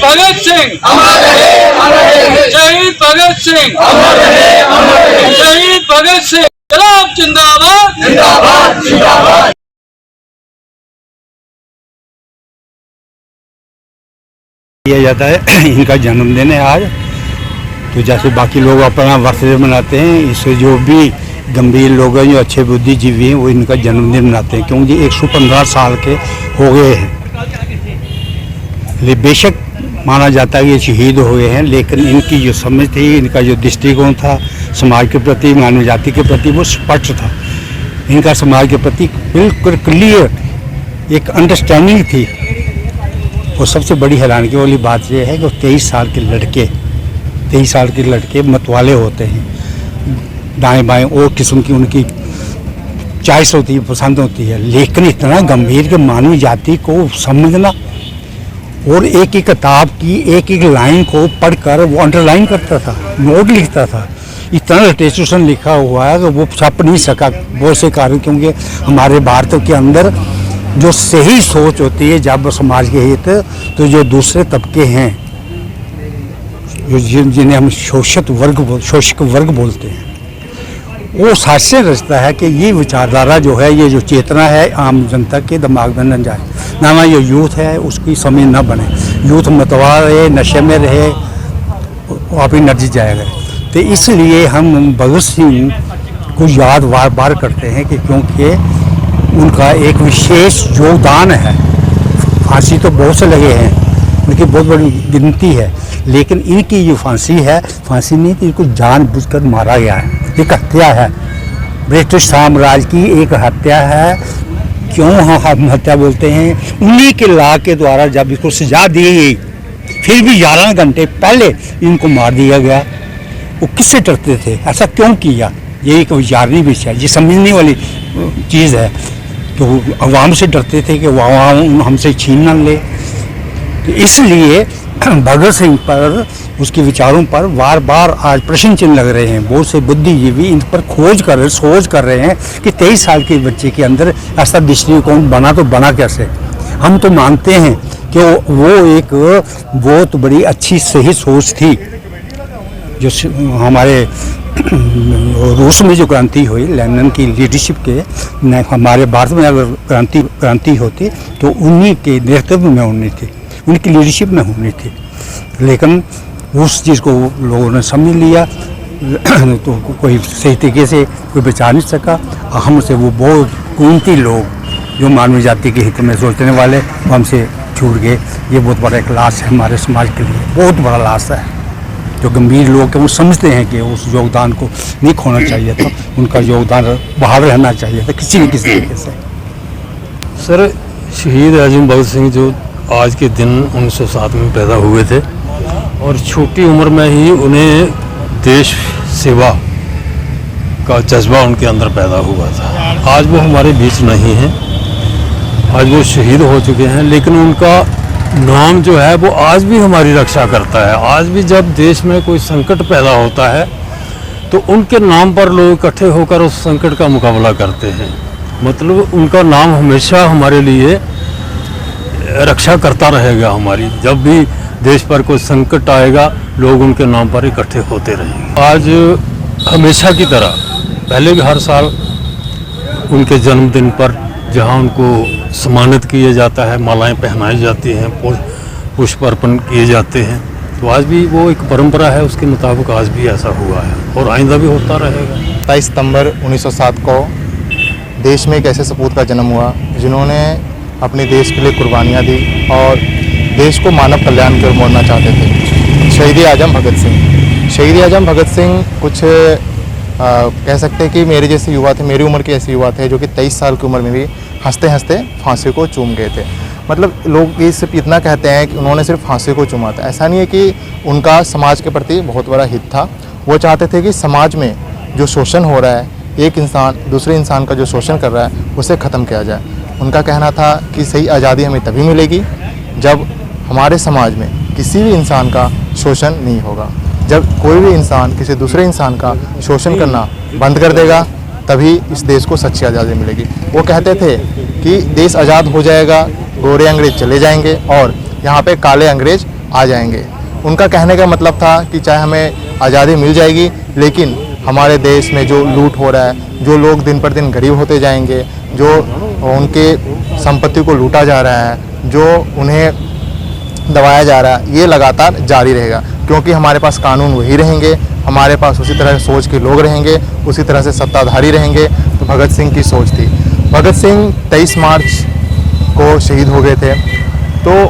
भगत सिंह शहीद भगत सिंह शहीद भगत सिंह इंकलाब जिंदाबाद जिंदाबाद जिंदाबाद। किया जाता है। इनका जन्मदिन है आज, तो जैसे बाकी लोग अपना बर्थडे मनाते हैं, इससे जो भी गंभीर लोग हैं, जो अच्छे बुद्धिजीवी हैं, वो इनका जन्मदिन मनाते हैं, क्योंकि 115 साल के हो गए हैं। बेशक माना जाता है कि ये शहीद हुए हैं, लेकिन इनकी जो समझ थी, इनका जो दृष्टिकोण था समाज के प्रति, मानव जाति के प्रति, वो स्पष्ट था। इनका समाज के प्रति बिल्कुल क्लियर एक अंडरस्टैंडिंग थी। और सबसे बड़ी हैरानगी वाली बात यह है कि 23 साल के लड़के मतवाले होते हैं, दाएं बाएं और किस्म की उनकी चॉइस होती है, पसंद होती है, लेकिन इतना गंभीर कि मानव जाति को समझना और एक एक किताब की एक एक लाइन को पढ़कर वो अंडरलाइन करता था, नोट लिखता था। इतना लिटरेचर लिखा हुआ है कि वो छप नहीं सका बहुत से कारण, क्योंकि हमारे भारत के अंदर जो सही सोच होती है जब समाज के हित, तो जो दूसरे तबके हैं, जिन्हें हम शोषक वर्ग बोलते हैं, वो साजिशें रचता है कि ये विचारधारा जो है, ये जो चेतना है आम जनता के दिमाग में न जाए, ना ये यूथ है उसकी समझ न बने, यूथ मतवार रहे, नशे में रहे, वो अपनी एनर्जी जाएगा। तो इसलिए हम भगत सिंह को याद बार बार करते हैं कि क्योंकि उनका एक विशेष योगदान है। फांसी तो बहुत से लगे हैं, उनकी बहुत बड़ी गिनती है, लेकिन इनकी जो फांसी है, फांसी नहीं थी, इनको जानबूझकर मारा गया है, एक हत्या है, ब्रिटिश साम्राज्य की एक हत्या है। क्यों हम हत्या बोलते हैं? उन्हीं के ला के द्वारा जब इसको सजा दी गई, फिर भी 11 घंटे पहले इनको मार दिया गया। वो किससे डरते थे, ऐसा क्यों किया? ये एक विचारनी विषय है, ये समझने वाली चीज़ है। तो अवाम से डरते थे कि अवाम हमसे छीन न ले, तो इसलिए भगत सिंह पर, उसके विचारों पर बार बार आज प्रश्न चिन्ह लग रहे हैं। बहुत से बुद्धिजीवी इन पर सोच कर रहे हैं कि 23 साल के बच्चे के अंदर ऐसा दृष्टिकोण बना, तो बना कैसे? हम तो मानते हैं कि वो एक बहुत बड़ी अच्छी सही सोच थी। जो हमारे रूस में जो क्रांति हुई, लेनिन की लीडरशिप के, हमारे भारत में अगर क्रांति होती तो उन्हीं के नेतृत्व में होनी थी, उनकी लीडरशिप में होनी थी, लेकिन उस चीज़ को लोगों ने समझ लिया, तो कोई सही तरीके से कोई बचा नहीं सका। हमसे वो बहुत कीमती लोग जो मानव जाति के हित में सोचने वाले, वो हमसे छूट गए। ये बहुत बड़ा एक लाश है हमारे समाज के लिए, बहुत बड़ा लाश है। जो गंभीर लोग हैं वो समझते हैं कि उस योगदान को नहीं खोना चाहिए था, उनका योगदान बाहर रहना चाहिए था किसी न किसी तरीके से। सर, शहीद आजम भगत सिंह जो आज के दिन 1907 में पैदा हुए थे, और छोटी उम्र में ही उन्हें देश सेवा का जज्बा उनके अंदर पैदा हुआ था। आज वो हमारे बीच नहीं हैं, आज वो शहीद हो चुके हैं, लेकिन उनका नाम जो है वो आज भी हमारी रक्षा करता है। आज भी जब देश में कोई संकट पैदा होता है तो उनके नाम पर लोग इकट्ठे होकर उस संकट का मुकाबला करते हैं। मतलब उनका नाम हमेशा हमारे लिए रक्षा करता रहेगा हमारी। जब भी देश पर कोई संकट आएगा, लोग उनके नाम पर इकट्ठे होते रहेंगे। आज हमेशा की तरह, पहले भी हर साल उनके जन्मदिन पर जहां उनको सम्मानित किया जाता है, मालाएं पहनाई जाती हैं, पुष्प अर्पण किए जाते हैं, तो आज भी वो एक परंपरा है, उसके मुताबिक आज भी ऐसा हुआ है और आइंदा भी होता रहेगा। 27 सितंबर 1907 को देश में एक ऐसे सपूत का जन्म हुआ जिन्होंने अपने देश के लिए कुर्बानियाँ दी और देश को मानव कल्याण की ओर मोड़ना चाहते थे। शहीद आजम भगत सिंह, शहीद आजम भगत सिंह कुछ कह सकते हैं कि मेरे जैसे युवा थे, मेरी उम्र के ऐसे युवा थे जो कि 23 साल की उम्र में भी हंसते हंसते फांसी को चूम गए थे। मतलब लोग ये सिर्फ इतना कहते हैं कि उन्होंने सिर्फ फांसी को चूमा था, ऐसा नहीं है कि उनका समाज के प्रति बहुत बड़ा हित था। वो चाहते थे कि समाज में जो शोषण हो रहा है, एक इंसान दूसरे इंसान का जो शोषण कर रहा है, उसे ख़त्म किया जाए। उनका कहना था कि सही आज़ादी हमें तभी मिलेगी जब हमारे समाज में किसी भी इंसान का शोषण नहीं होगा। जब कोई भी इंसान किसी दूसरे इंसान का शोषण करना बंद कर देगा, तभी इस देश को सच्ची आज़ादी मिलेगी। वो कहते थे कि देश आज़ाद हो जाएगा, गोरे अंग्रेज चले जाएंगे और यहाँ पे काले अंग्रेज आ जाएंगे। उनका कहने का मतलब था कि चाहे हमें आज़ादी मिल जाएगी, लेकिन हमारे देश में जो लूट हो रहा है, जो लोग दिन पर दिन गरीब होते जाएंगे, जो उनके संपत्ति को लूटा जा रहा है, जो उन्हें दबाया जा रहा है, ये लगातार जारी रहेगा, क्योंकि हमारे पास कानून वही रहेंगे, हमारे पास उसी तरह सोच के लोग रहेंगे, उसी तरह से सत्ताधारी रहेंगे। तो भगत सिंह की सोच थी। भगत सिंह 23 मार्च को शहीद हो गए थे, तो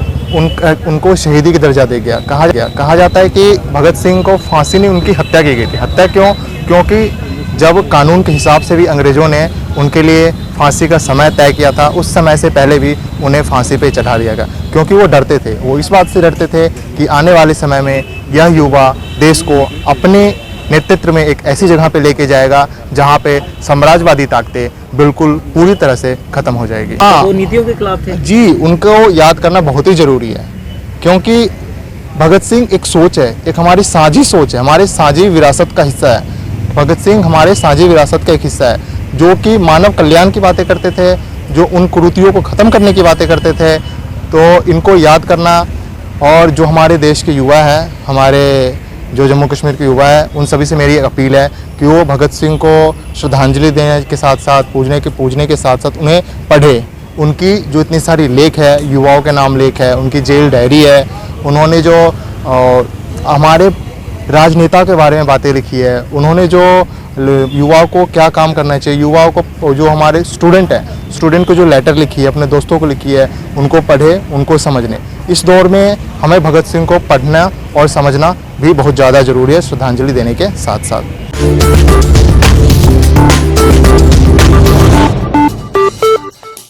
उनको शहीदी की दर्जा दे गया। कहा जाता है कि भगत सिंह को फांसी नहीं, उनकी हत्या की गई थी। हत्या क्यों? क्योंकि जब कानून के हिसाब से भी अंग्रेज़ों ने उनके लिए फांसी का समय तय किया था, उस समय से पहले भी उन्हें फांसी पे चढ़ा दिया गया, क्योंकि वो डरते थे। वो इस बात से डरते थे कि आने वाले समय में यह युवा देश को अपने नेतृत्व में एक ऐसी जगह पे लेके जाएगा जहाँ पे साम्राज्यवादी ताकतें बिल्कुल पूरी तरह से ख़त्म हो जाएगी। वो नीतियों के खिलाफ थे जी, उनको याद करना बहुत ही ज़रूरी है, क्योंकि भगत सिंह एक सोच है, एक हमारी साझी सोच है, हमारे साझी विरासत का हिस्सा है। भगत सिंह हमारे साझी विरासत का एक हिस्सा है, जो कि मानव कल्याण की बातें करते थे, जो उन कुरीतियों को ख़त्म करने की बातें करते थे। तो इनको याद करना, और जो हमारे देश के युवा हैं, हमारे जो जम्मू कश्मीर के युवा है, उन सभी से मेरी एक अपील है कि वो भगत सिंह को श्रद्धांजलि देने के साथ साथ, पूजने के साथ साथ उन्हें पढ़े। उनकी जो इतनी सारी लेख है, युवाओं के नाम लेख है, उनकी जेल डायरी है, उन्होंने जो हमारे राजनेता के बारे में बातें लिखी है, उन्होंने जो युवाओं को क्या काम करना चाहिए, युवाओं को, जो हमारे स्टूडेंट को जो लेटर लिखी है, अपने दोस्तों को लिखी है, उनको पढ़े, उनको समझने। इस दौर में हमें भगत सिंह को पढ़ना और समझना भी बहुत ज़्यादा ज़रूरी है, श्रद्धांजलि देने के साथ साथ।